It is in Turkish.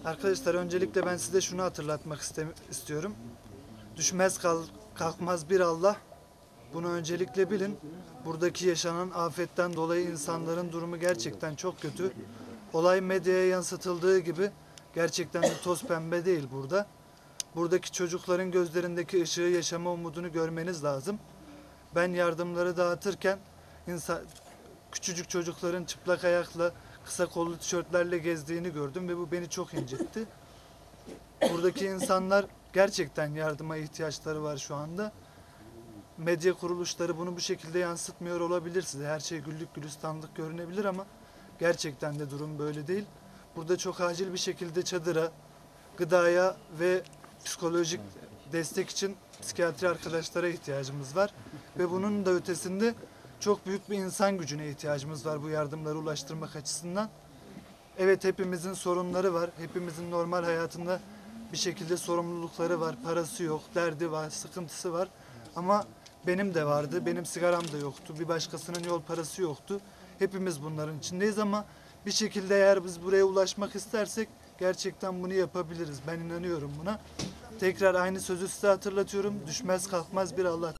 Arkadaşlar öncelikle ben size şunu hatırlatmak istiyorum. Düşmez kalkmaz bir Allah. Bunu öncelikle bilin. Buradaki yaşanan afetten dolayı insanların durumu gerçekten çok kötü. Olay medyaya yansıtıldığı gibi gerçekten de toz pembe değil burada. Buradaki çocukların gözlerindeki ışığı, yaşama umudunu görmeniz lazım. Ben yardımları dağıtırken küçücük çocukların çıplak ayakla, kısa kollu tişörtlerle gezdiğini gördüm ve bu beni çok incitti. Buradaki insanlar gerçekten yardıma ihtiyaçları var şu anda. Medya kuruluşları bunu bu şekilde yansıtmıyor olabilir size. Her şey güllük gülistanlık görünebilir ama gerçekten de durum böyle değil. Burada çok acil bir şekilde çadıra, gıdaya ve psikolojik destek için psikiyatri arkadaşlara ihtiyacımız var. Ve bunun da ötesinde çok büyük bir insan gücüne ihtiyacımız var bu yardımları ulaştırmak açısından. Evet, hepimizin sorunları var. Hepimizin normal hayatında bir şekilde sorumlulukları var. Parası yok, derdi var, sıkıntısı var. Ama benim de vardı. Benim sigaram da yoktu. Bir başkasının yol parası yoktu. Hepimiz bunların içindeyiz ama bir şekilde eğer biz buraya ulaşmak istersek gerçekten bunu yapabiliriz. Ben inanıyorum buna. Tekrar aynı sözü size hatırlatıyorum. Düşmez kalkmaz bir Allah.